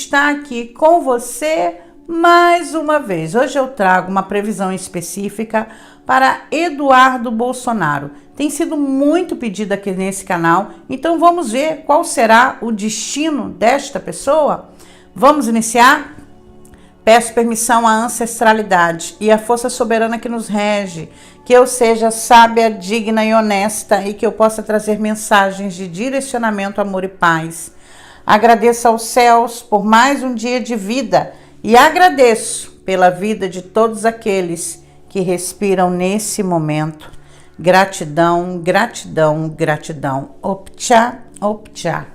estar aqui com você mais uma vez. Hoje eu trago uma previsão específica para Eduardo Bolsonaro. Tem sido muito pedido aqui nesse canal, então vamos ver qual será o destino desta pessoa? Vamos iniciar? Peço permissão à ancestralidade e à força soberana que nos rege, que eu seja sábia, digna e honesta e que eu possa trazer mensagens de direcionamento, amor e paz. Agradeço aos céus por mais um dia de vida e agradeço pela vida de todos aqueles que respiram nesse momento. Gratidão, gratidão, gratidão. Optcha, optcha.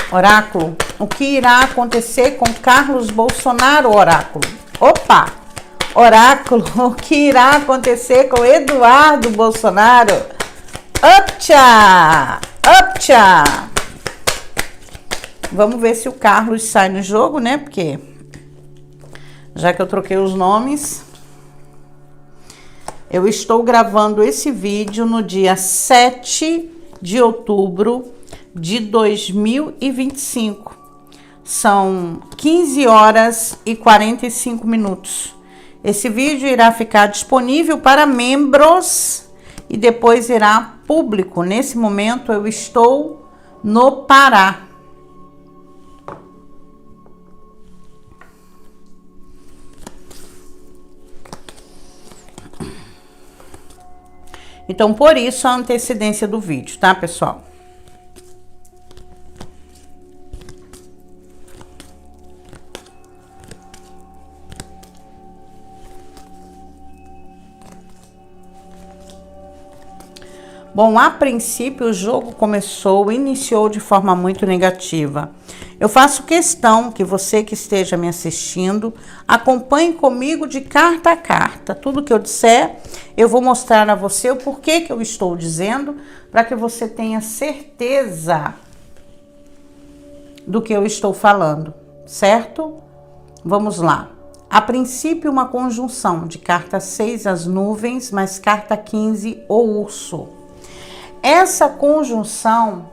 Oráculo, o que irá acontecer com Carlos Bolsonaro, oráculo? Opa! Oráculo, o que irá acontecer com Eduardo Bolsonaro? Optcha! Optcha! Vamos ver se o Carlos sai no jogo, né? Porque já que eu troquei os nomes, eu estou gravando esse vídeo no dia 7 de outubro de 2025. São 15 horas e 45 minutos. Esse vídeo irá ficar disponível para membros e depois irá público. Nesse momento eu estou no Pará. Então, por isso a antecedência do vídeo, tá, pessoal? Bom, a princípio o jogo iniciou de forma muito negativa. Eu faço questão que você que esteja me assistindo acompanhe comigo de carta a carta. Tudo que eu disser, eu vou mostrar a você o porquê que eu estou dizendo, para que você tenha certeza do que eu estou falando, certo? Vamos lá. A princípio, uma conjunção de carta 6, as nuvens, mais carta 15, o urso. Essa conjunção,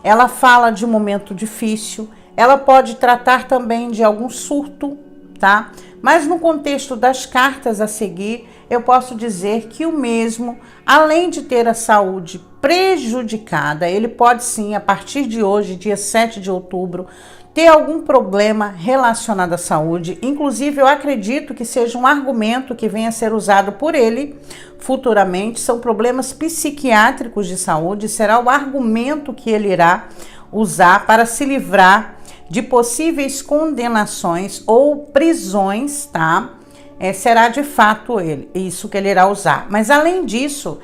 ela fala de um momento difícil, ela pode tratar também de algum surto, tá? Mas no contexto das cartas a seguir, eu posso dizer que o mesmo, além de ter a saúde prejudicada, ele pode sim, a partir de hoje, dia 7 de outubro, ter algum problema relacionado à saúde. Inclusive, eu acredito que seja um argumento que venha a ser usado por ele futuramente. São problemas psiquiátricos de saúde, será o argumento que ele irá usar para se livrar de possíveis condenações ou prisões, tá? Será de fato isso que ele irá usar. Mas além disso,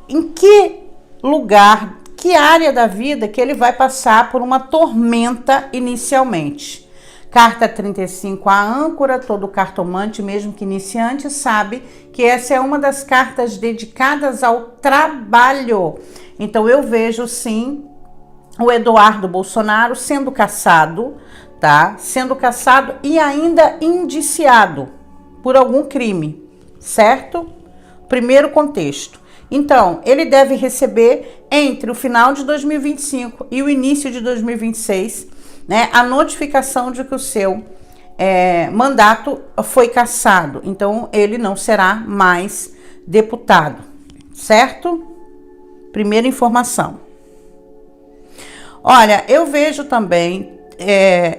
em que lugar, que área da vida que ele vai passar por uma tormenta inicialmente? Carta 35, a âncora. Todo cartomante, mesmo que iniciante, sabe que essa é uma das cartas dedicadas ao trabalho. Então eu vejo sim o Eduardo Bolsonaro sendo caçado, tá? Sendo caçado e ainda indiciado por algum crime, certo? Primeiro contexto. Então, ele deve receber entre o final de 2025 e o início de 2026, né, a notificação de que o seu mandato foi cassado. Então, ele não será mais deputado, certo? Primeira informação. Olha, eu vejo também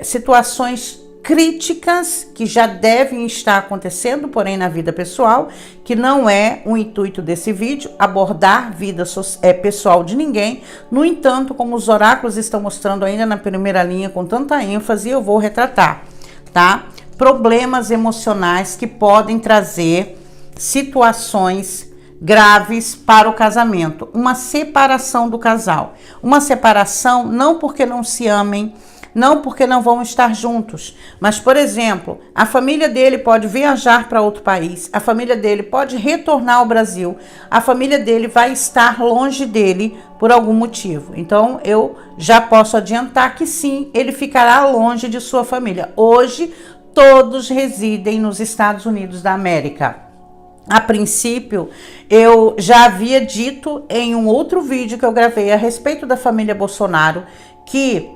situações críticas que já devem estar acontecendo, porém na vida pessoal, que não é o intuito desse vídeo, abordar vida pessoal de ninguém. No entanto, como os oráculos estão mostrando ainda na primeira linha com tanta ênfase, eu vou retratar, tá? Problemas emocionais que podem trazer situações graves para o casamento, uma separação do casal, uma separação não porque não se amem, não porque não vão estar juntos, mas, por exemplo, a família dele pode viajar para outro país, a família dele pode retornar ao Brasil, a família dele vai estar longe dele por algum motivo. Então, eu já posso adiantar que sim, ele ficará longe de sua família. Hoje, todos residem nos Estados Unidos da América. A princípio, eu já havia dito em um outro vídeo que eu gravei a respeito da família Bolsonaro que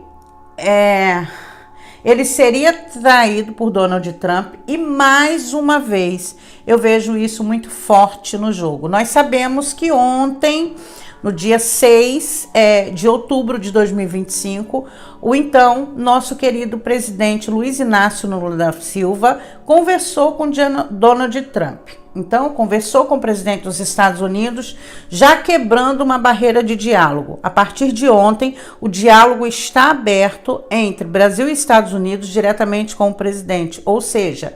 ele seria traído por Donald Trump e mais uma vez eu vejo isso muito forte no jogo. Nós sabemos que ontem, no dia 6 de outubro de 2025, o então nosso querido presidente Luiz Inácio Lula da Silva conversou com Donald Trump. Então, conversou com o presidente dos Estados Unidos, já quebrando uma barreira de diálogo. A partir de ontem, o diálogo está aberto entre Brasil e Estados Unidos diretamente com o presidente. Ou seja,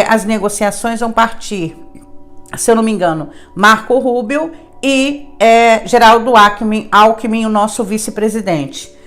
as negociações vão partir, se eu não me engano, Marco Rubio e Geraldo Alckmin, o nosso vice-presidente.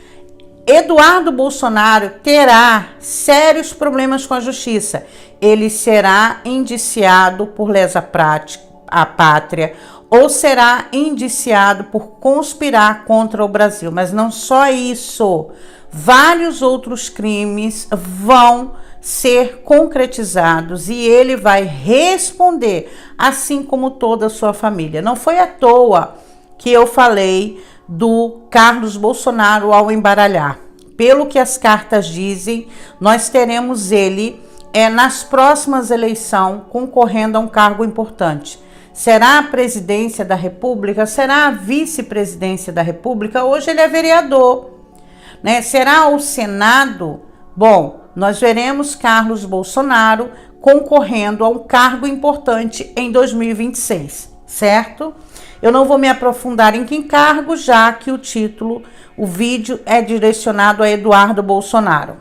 Eduardo Bolsonaro terá sérios problemas com a justiça. Ele será indiciado por lesa pátria ou será indiciado por conspirar contra o Brasil. Mas não só isso, vários outros crimes vão ser concretizados e ele vai responder, assim como toda a sua família. Não foi à toa que eu falei do Carlos Bolsonaro ao embaralhar. Pelo que as cartas dizem, nós teremos ele nas próximas eleições concorrendo a um cargo importante. Será a presidência da República? Será a vice-presidência da República? Hoje ele é vereador, né? Será o Senado? Bom, nós veremos Carlos Bolsonaro concorrendo a um cargo importante em 2026, certo? Eu não vou me aprofundar em que cargo, já que o vídeo é direcionado a Eduardo Bolsonaro,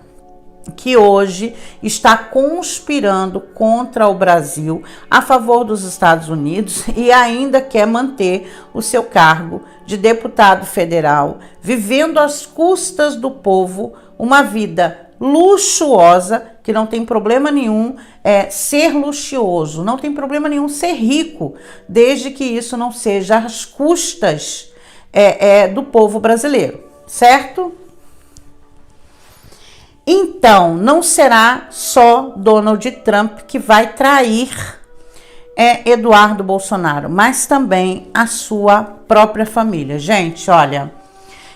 que hoje está conspirando contra o Brasil a favor dos Estados Unidos e ainda quer manter o seu cargo de deputado federal, vivendo às custas do povo uma vida luxuosa, que não tem problema nenhum ser luxuoso, não tem problema nenhum ser rico, desde que isso não seja às custas do povo brasileiro, certo? Então, não será só Donald Trump que vai trair Eduardo Bolsonaro, mas também a sua própria família. Gente, olha,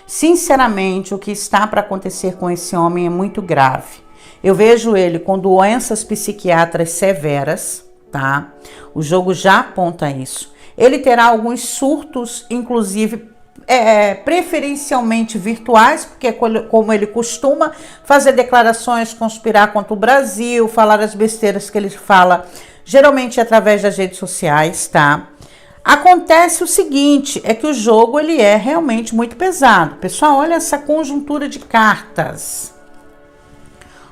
sinceramente, o que está para acontecer com esse homem é muito grave. Eu vejo ele com doenças psiquiátricas severas, tá? O jogo já aponta isso. Ele terá alguns surtos, inclusive preferencialmente virtuais, porque como ele costuma fazer declarações, conspirar contra o Brasil, falar as besteiras que ele fala, geralmente através das redes sociais, tá? Acontece o seguinte, é que o jogo ele é realmente muito pesado. Pessoal, olha essa conjuntura de cartas.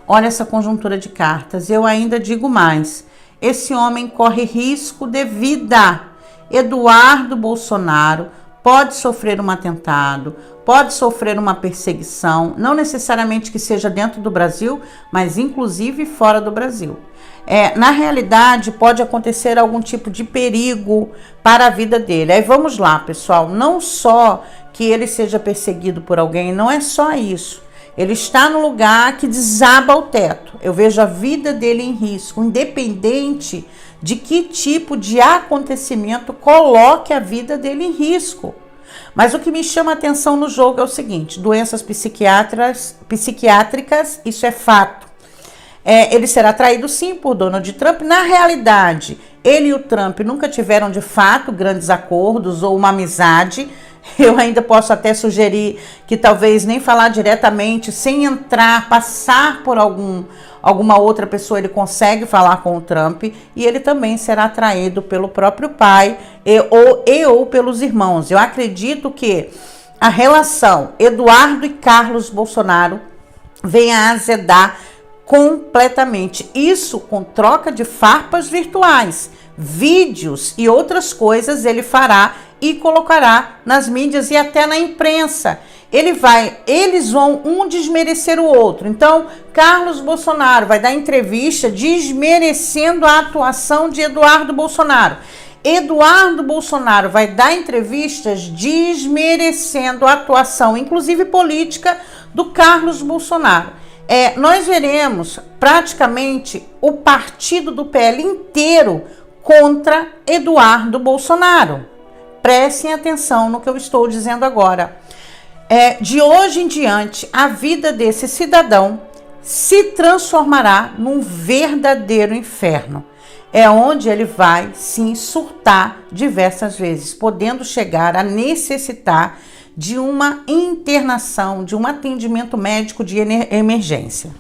Olha essa conjuntura de cartas. Eu ainda digo mais. Esse homem corre risco de vida. Eduardo Bolsonaro pode sofrer um atentado, pode sofrer uma perseguição, não necessariamente que seja dentro do Brasil, mas inclusive fora do Brasil. Na realidade, pode acontecer algum tipo de perigo para a vida dele. Aí vamos lá, pessoal, não só que ele seja perseguido por alguém, não é só isso. Ele está no lugar que desaba o teto. Eu vejo a vida dele em risco, independente de que tipo de acontecimento coloque a vida dele em risco. Mas o que me chama a atenção no jogo é o seguinte: doenças psiquiátricas, isso é fato. Ele será traído sim por Donald Trump. Na realidade, ele e o Trump nunca tiveram de fato grandes acordos ou uma amizade. Eu ainda posso até sugerir que talvez nem falar diretamente, sem passar por alguma outra pessoa, ele consegue falar com o Trump, e ele também será atraído pelo próprio pai ou pelos irmãos. Eu acredito que a relação Eduardo e Carlos Bolsonaro venha a azedar completamente. Isso com troca de farpas virtuais, vídeos e outras coisas ele fará e colocará nas mídias e até na imprensa. Eles vão um desmerecer o outro. Então, Carlos Bolsonaro vai dar entrevista desmerecendo a atuação de Eduardo Bolsonaro. Eduardo Bolsonaro vai dar entrevistas desmerecendo a atuação, inclusive política, do Carlos Bolsonaro. Nós veremos praticamente o partido do PL inteiro contra Eduardo Bolsonaro. Prestem atenção no que eu estou dizendo agora. de hoje em diante, a vida desse cidadão se transformará num verdadeiro inferno. É onde ele vai sim surtar diversas vezes, podendo chegar a necessitar de uma internação, de um atendimento médico de emergência.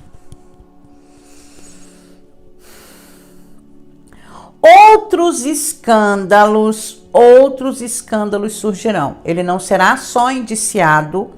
Outros escândalos surgirão. Ele não será só indiciado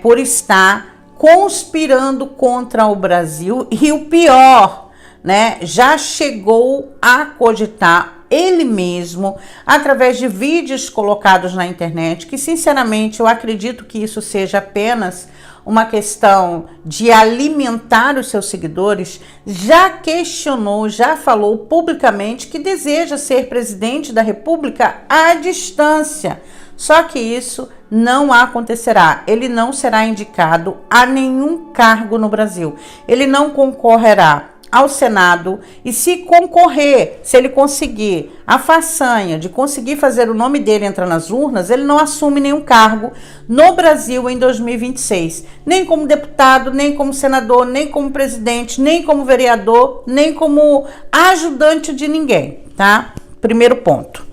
por estar conspirando contra o Brasil, e o pior, né, já chegou a cogitar ele mesmo, através de vídeos colocados na internet, que sinceramente eu acredito que isso seja apenas uma questão de alimentar os seus seguidores, já questionou, já falou publicamente que deseja ser presidente da República à distância. Só que isso não acontecerá. Ele não será indicado a nenhum cargo no Brasil. Ele não concorrerá ao Senado, e se concorrer, se ele conseguir a façanha de conseguir fazer o nome dele entrar nas urnas, ele não assume nenhum cargo no Brasil em 2026, nem como deputado, nem como senador, nem como presidente, nem como vereador, nem como ajudante de ninguém, tá? Primeiro ponto.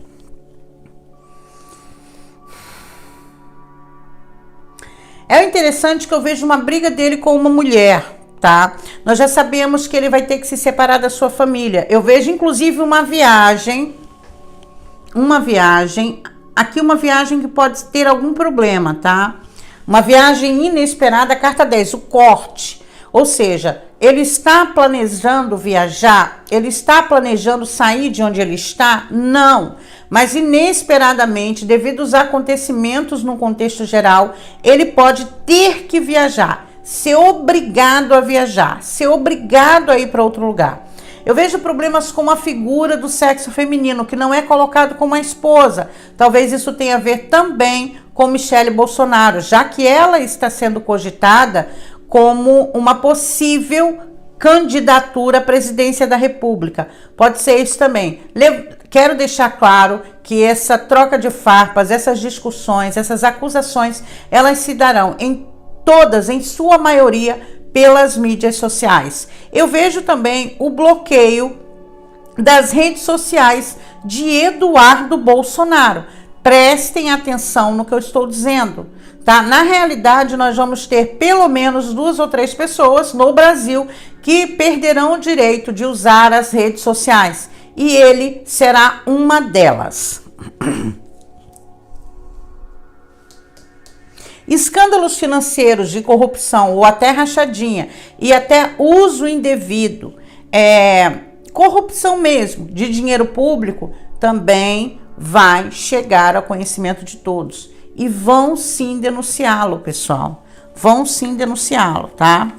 É interessante que eu vejo uma briga dele com uma mulher, tá? Nós já sabemos que ele vai ter que se separar da sua família. Eu vejo inclusive uma viagem, aqui uma viagem que pode ter algum problema, tá? Uma viagem inesperada, carta 10, o corte. Ou seja, ele está planejando viajar? Ele está planejando sair de onde ele está? Não. Mas inesperadamente, devido aos acontecimentos no contexto geral, ele pode ter que viajar, ser obrigado a viajar, ser obrigado a ir para outro lugar. Eu vejo problemas com a figura do sexo feminino, que não é colocado como a esposa. Talvez isso tenha a ver também com Michele Bolsonaro, já que ela está sendo cogitada como uma possível candidatura à presidência da República. Pode ser isso também. Quero deixar claro que essa troca de farpas, essas discussões, essas acusações, elas se darão em sua maioria, pelas mídias sociais. Eu vejo também o bloqueio das redes sociais de Eduardo Bolsonaro. Prestem atenção no que eu estou dizendo, tá? Na realidade, nós vamos ter pelo menos 2 ou 3 pessoas no Brasil que perderão o direito de usar as redes sociais, e ele será uma delas. Escândalos financeiros de corrupção ou até rachadinha e até uso indevido, corrupção mesmo de dinheiro público, também vai chegar ao conhecimento de todos. E vão sim denunciá-lo, pessoal. Vão sim denunciá-lo, tá?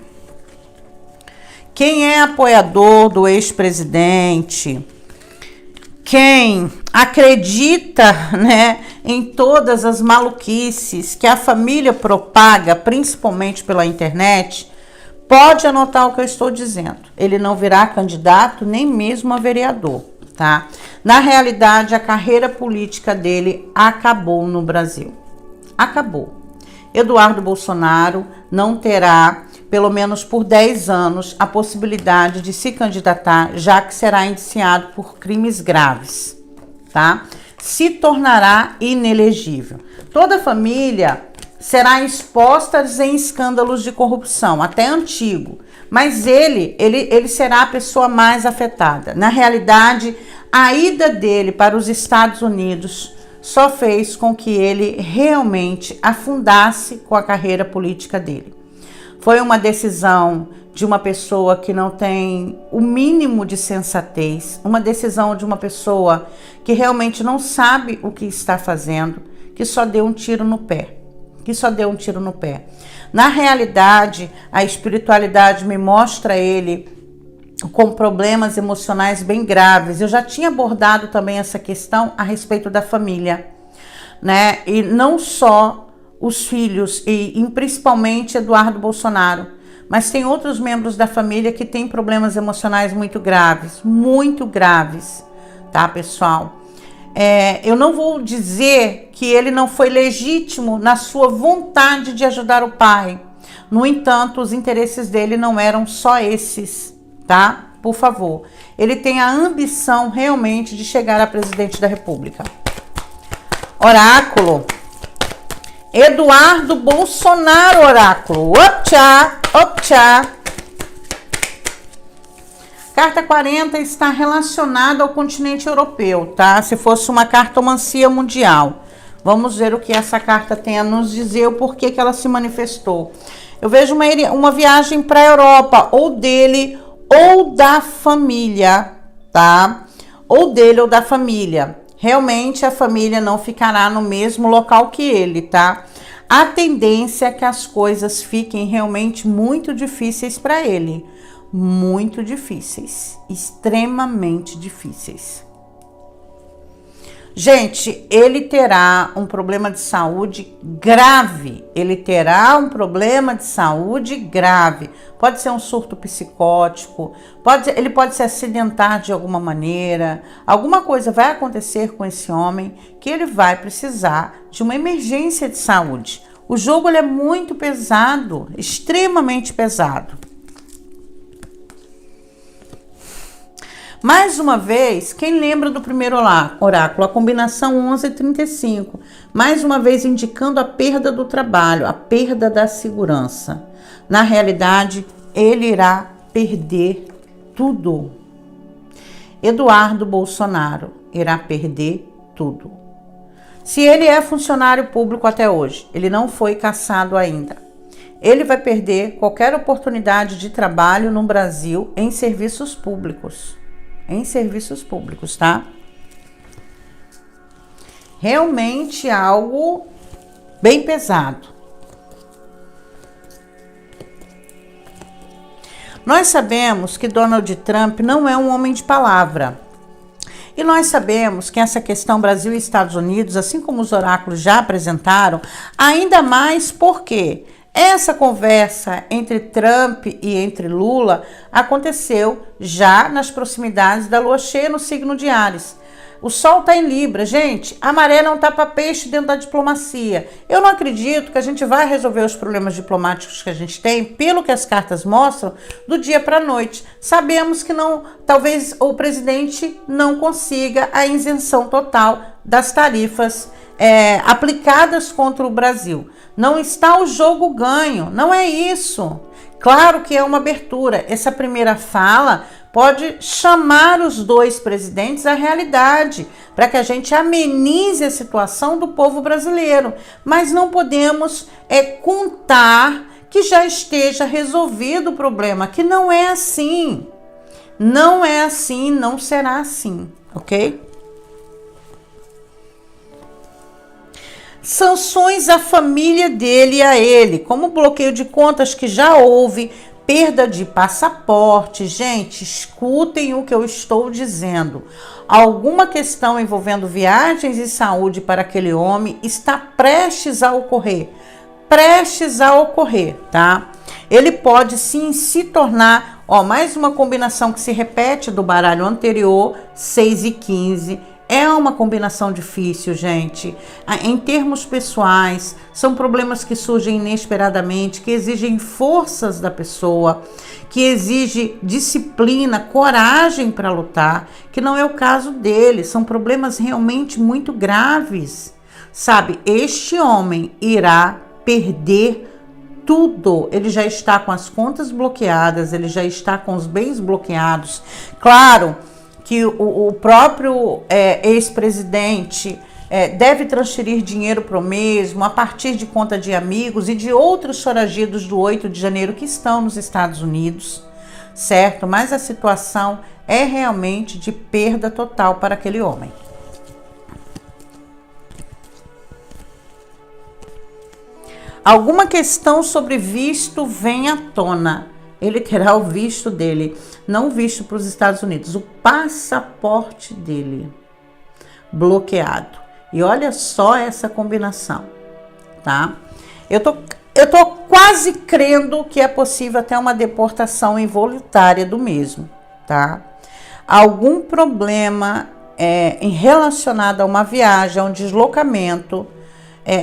Quem é apoiador do ex-presidente, quem acredita, né, em todas as maluquices que a família propaga, principalmente pela internet, pode anotar o que eu estou dizendo. Ele não virá candidato, nem mesmo a vereador, tá? Na realidade, a carreira política dele acabou no Brasil. Acabou. Eduardo Bolsonaro não terá, pelo menos por 10 anos, a possibilidade de se candidatar, já que será indiciado por crimes graves, tá? Se tornará inelegível. Toda a família será exposta em escândalos de corrupção, até antigo, mas ele será a pessoa mais afetada. Na realidade, a ida dele para os Estados Unidos só fez com que ele realmente afundasse com a carreira política dele. Foi uma decisão de uma pessoa que não tem o mínimo de sensatez, uma decisão de uma pessoa que realmente não sabe o que está fazendo, que só deu um tiro no pé, Na realidade, a espiritualidade me mostra ele com problemas emocionais bem graves. Eu já tinha abordado também essa questão a respeito da família, né? E não só os filhos, e principalmente Eduardo Bolsonaro, mas tem outros membros da família que têm problemas emocionais muito graves, tá, pessoal? Eu não vou dizer que ele não foi legítimo na sua vontade de ajudar o pai. No entanto, os interesses dele não eram só esses, tá? Por favor. Ele tem a ambição realmente de chegar a presidente da República. Oráculo. Eduardo Bolsonaro, oráculo. Optcha, optcha. Carta 40 está relacionada ao continente europeu, tá? Se fosse uma cartomancia mundial. Vamos ver o que essa carta tem a nos dizer, o porquê que ela se manifestou. Eu vejo uma viagem para a Europa, ou dele, ou da família, tá? Ou dele ou da família. Realmente a família não ficará no mesmo local que ele, tá? A tendência é que as coisas fiquem realmente muito difíceis para ele. Muito difíceis, extremamente difíceis. Gente, ele terá um problema de saúde grave. Ele terá um problema de saúde grave. Pode ser um surto psicótico, ele pode se acidentar de alguma maneira. Alguma coisa vai acontecer com esse homem que ele vai precisar de uma emergência de saúde. O jogo ele é muito pesado, extremamente pesado. Mais uma vez, quem lembra do primeiro oráculo, a combinação 11 e 35, mais uma vez indicando a perda do trabalho, a perda da segurança. Na realidade, ele irá perder tudo. Eduardo Bolsonaro irá perder tudo. Se ele é funcionário público até hoje, ele não foi cassado ainda. Ele vai perder qualquer oportunidade de trabalho no Brasil em serviços públicos. Em serviços públicos, tá? Realmente algo bem pesado. Nós sabemos que Donald Trump não é um homem de palavra. E nós sabemos que essa questão Brasil e Estados Unidos, assim como os oráculos já apresentaram, ainda mais porque essa conversa entre Trump e entre Lula aconteceu já nas proximidades da lua cheia no signo de Áries. O sol está em Libra, gente, a maré não está para peixe dentro da diplomacia. Eu não acredito que a gente vai resolver os problemas diplomáticos que a gente tem, pelo que as cartas mostram, do dia para a noite. Sabemos que não, talvez o presidente não consiga a isenção total das tarifas aplicadas contra o Brasil. Não está o jogo ganho, não é isso. Claro que é uma abertura. Essa primeira fala pode chamar os dois presidentes à realidade, para que a gente amenize a situação do povo brasileiro. Mas não podemos contar que já esteja resolvido o problema, que não é assim. Não é assim, não será assim, ok? Sanções à família dele e a ele, como bloqueio de contas que já houve, perda de passaporte. Gente, escutem o que eu estou dizendo. Alguma questão envolvendo viagens e saúde para aquele homem está prestes a ocorrer. Prestes a ocorrer, tá? Ele pode sim se tornar, mais uma combinação que se repete do baralho anterior, 6 e 15. É uma combinação difícil, gente. Em termos pessoais, são problemas que surgem inesperadamente, que exigem forças da pessoa, que exigem disciplina, coragem para lutar, que não é o caso dele. São problemas realmente muito graves. Sabe, este homem irá perder tudo. Ele já está com as contas bloqueadas, ele já está com os bens bloqueados. Claro que o próprio ex-presidente deve transferir dinheiro para o mesmo a partir de conta de amigos e de outros foragidos do 8 de janeiro que estão nos Estados Unidos, certo? Mas a situação é realmente de perda total para aquele homem. Alguma questão sobre visto vem à tona. Ele terá o visto dele, não o visto para os Estados Unidos, o passaporte dele bloqueado. E olha só essa combinação, tá? Eu tô quase crendo que é possível até uma deportação involuntária do mesmo, tá? Algum problema relacionado a uma viagem, a um deslocamento,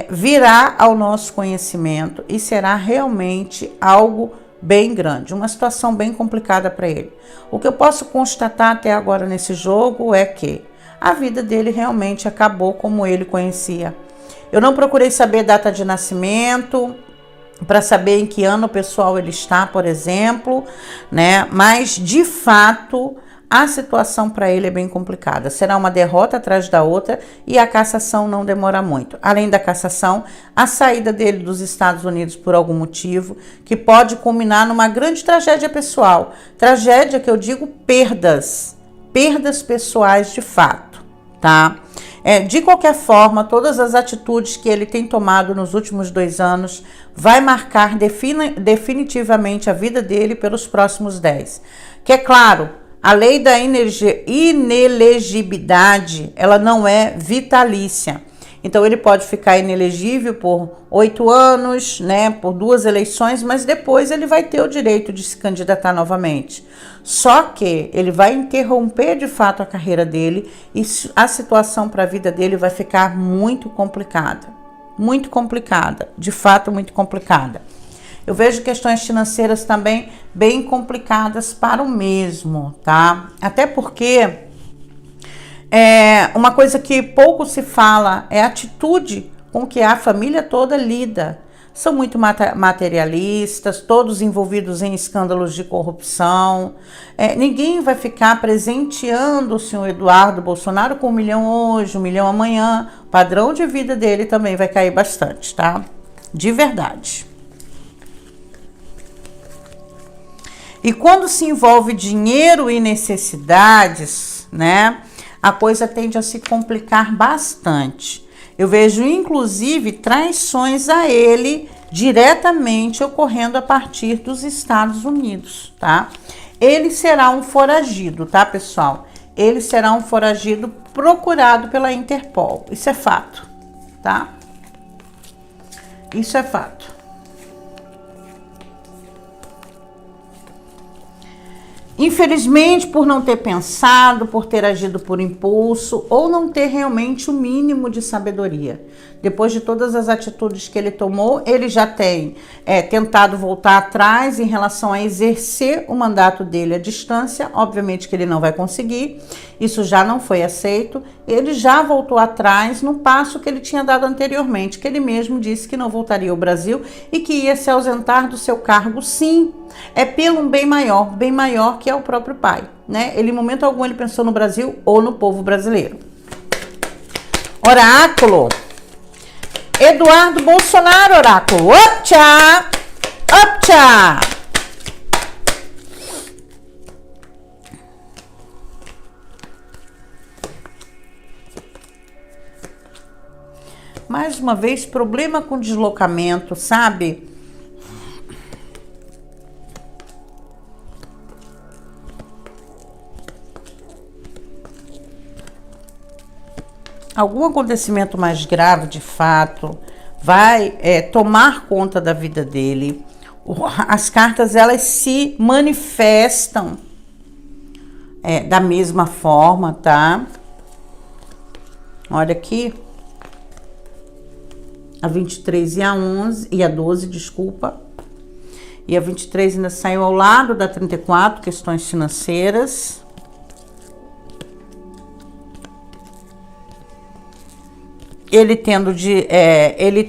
virá ao nosso conhecimento e será realmente algo bem grande, uma situação bem complicada para ele. O que eu posso constatar até agora nesse jogo é que a vida dele realmente acabou como ele conhecia. Eu não procurei saber data de nascimento, para saber em que ano pessoal ele está, por exemplo, né? Mas, de fato, a situação para ele é bem complicada. Será uma derrota atrás da outra e a cassação não demora muito. Além da cassação, a saída dele dos Estados Unidos por algum motivo, que pode culminar numa grande tragédia pessoal. Tragédia que eu digo perdas pessoais de fato, tá? De qualquer forma, todas as atitudes que ele tem tomado nos últimos 2 anos vai marcar definitivamente a vida dele pelos próximos 10. Que é claro, a lei da inelegibilidade, ela não é vitalícia. Então ele pode ficar inelegível por 8 anos, né, por 2 eleições, mas depois ele vai ter o direito de se candidatar novamente. Só que ele vai interromper de fato a carreira dele e a situação para a vida dele vai ficar muito complicada, de fato muito complicada. Eu vejo questões financeiras também bem complicadas para o mesmo, tá? Até porque uma coisa que pouco se fala é a atitude com que a família toda lida. São muito materialistas, todos envolvidos em escândalos de corrupção. Ninguém vai ficar presenteando o senhor Eduardo Bolsonaro com 1 milhão hoje, 1 milhão amanhã. O padrão de vida dele também vai cair bastante, tá? De verdade. E quando se envolve dinheiro e necessidades, né, a coisa tende a se complicar bastante. Eu vejo, inclusive, traições a ele diretamente ocorrendo a partir dos Estados Unidos, tá? Ele será um foragido, tá, pessoal? Ele será um foragido procurado pela Interpol. Isso é fato, tá? Isso é fato. Infelizmente, por não ter pensado, por ter agido por impulso ou não ter realmente o mínimo de sabedoria. Depois de todas as atitudes que ele tomou, ele já tem tentado voltar atrás em relação a exercer o mandato dele à distância. Obviamente que ele não vai conseguir, isso já não foi aceito. Ele já voltou atrás no passo que ele tinha dado anteriormente, que ele mesmo disse que não voltaria ao Brasil e que ia se ausentar do seu cargo, sim. É pelo um bem maior que é o próprio pai, né? Ele, em momento algum, ele pensou no Brasil ou no povo brasileiro. Oráculo. Eduardo Bolsonaro, oráculo. Optcha! Optcha! Mais uma vez, problema com deslocamento, sabe? Algum acontecimento mais grave, de fato, vai tomar conta da vida dele. As cartas, elas se manifestam da mesma forma, tá? Olha aqui. A 23 e a 11, e a 12, desculpa. E a 23 ainda saiu ao lado da 34, questões financeiras. Ele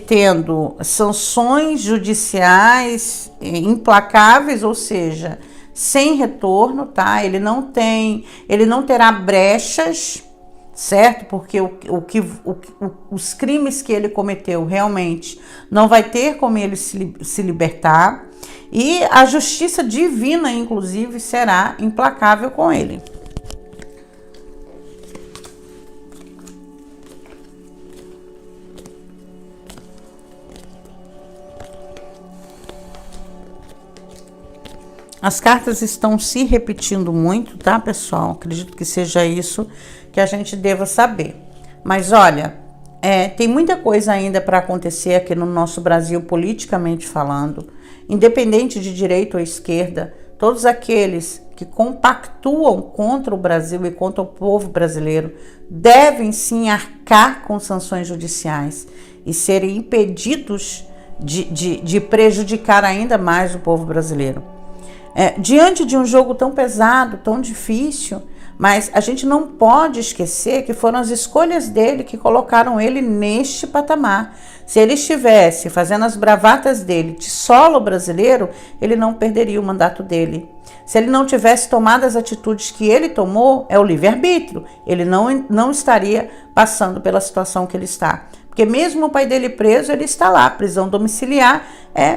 tendo sanções judiciais implacáveis, ou seja, sem retorno, tá? Ele não terá brechas, certo? Porque os crimes que ele cometeu realmente não vai ter como ele se libertar, e a justiça divina, inclusive, será implacável com ele. As cartas estão se repetindo muito, tá, pessoal? Acredito que seja isso que a gente deva saber. Mas olha, tem muita coisa ainda para acontecer aqui no nosso Brasil, politicamente falando. Independente de direita ou esquerda, todos aqueles que compactuam contra o Brasil e contra o povo brasileiro devem sim arcar com sanções judiciais e serem impedidos de prejudicar ainda mais o povo brasileiro. Diante de um jogo tão pesado, tão difícil, mas a gente não pode esquecer que foram as escolhas dele que colocaram ele neste patamar. Se ele estivesse fazendo as bravatas dele de solo brasileiro, ele não perderia o mandato dele. Se ele não tivesse tomado as atitudes que ele tomou, é o livre-arbítrio, ele não estaria passando pela situação que ele está. Porque mesmo o pai dele preso, ele está lá, prisão domiciliar,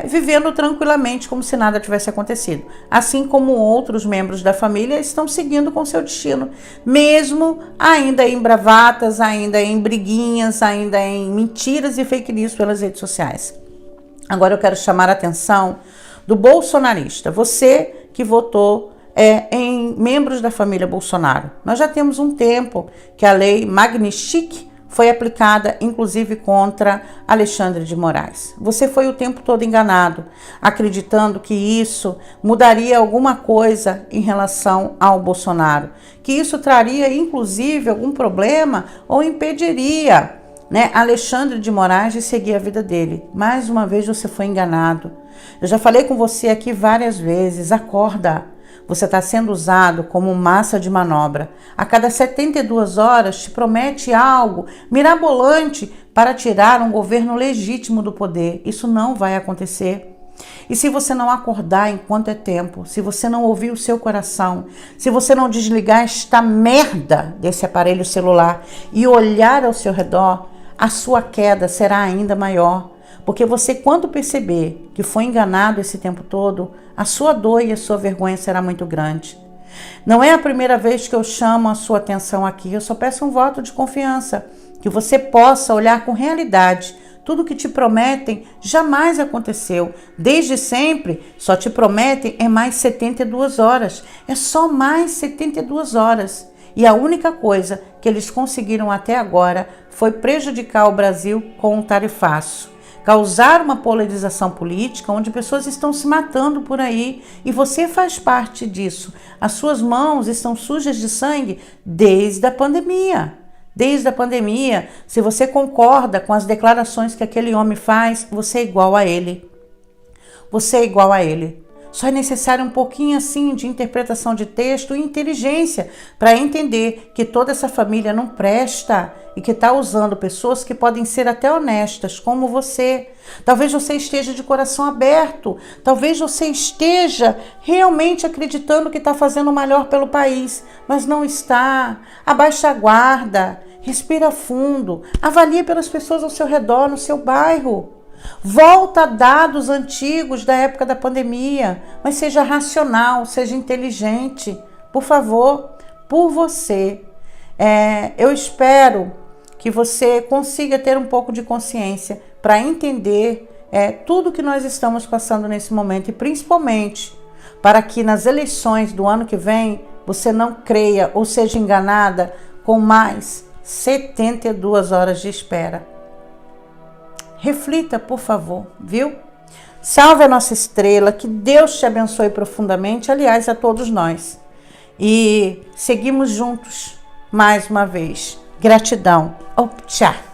vivendo tranquilamente como se nada tivesse acontecido. Assim como outros membros da família estão seguindo com seu destino, mesmo ainda em bravatas, ainda em briguinhas, ainda em mentiras e fake news pelas redes sociais. Agora eu quero chamar a atenção do bolsonarista, você que votou em membros da família Bolsonaro. Nós já temos um tempo que a lei Magnitsky foi aplicada, inclusive, contra Alexandre de Moraes. Você foi o tempo todo enganado, acreditando que isso mudaria alguma coisa em relação ao Bolsonaro, que isso traria, inclusive, algum problema ou impediria, Alexandre de Moraes de seguir a vida dele. Mais uma vez você foi enganado. Eu já falei com você aqui várias vezes, acorda. Você está sendo usado como massa de manobra. A cada 72 horas te promete algo mirabolante para tirar um governo legítimo do poder. Isso não vai acontecer. E se você não acordar enquanto é tempo, se você não ouvir o seu coração, se você não desligar esta merda desse aparelho celular e olhar ao seu redor, a sua queda será ainda maior. Porque você, quando perceber que foi enganado esse tempo todo, a sua dor e a sua vergonha será muito grande. Não é a primeira vez que eu chamo a sua atenção aqui, eu só peço um voto de confiança, que você possa olhar com realidade. Tudo que te prometem jamais aconteceu. Desde sempre, só te prometem mais 72 horas. É só mais 72 horas. E a única coisa que eles conseguiram até agora foi prejudicar o Brasil com um tarifaço. Causar uma polarização política onde pessoas estão se matando por aí e você faz parte disso. As suas mãos estão sujas de sangue desde a pandemia. Desde a pandemia, se você concorda com as declarações que aquele homem faz, você é igual a ele. Você é igual a ele. Só é necessário um pouquinho assim de interpretação de texto e inteligência para entender que toda essa família não presta e que está usando pessoas que podem ser até honestas, como você. Talvez você esteja de coração aberto, talvez você esteja realmente acreditando que está fazendo o melhor pelo país, mas não está. Abaixa a guarda, respira fundo, avalie pelas pessoas ao seu redor, no seu bairro. Volta a dados antigos da época da pandemia, mas seja racional, seja inteligente, por favor, por você. Eu espero que você consiga ter um pouco de consciência para entender tudo que nós estamos passando nesse momento e principalmente para que nas eleições do ano que vem você não creia ou seja enganada com mais 72 horas de espera. Reflita, por favor, viu? Salve a nossa estrela, que Deus te abençoe profundamente, aliás, a todos nós. E seguimos juntos mais uma vez. Gratidão. Tchau.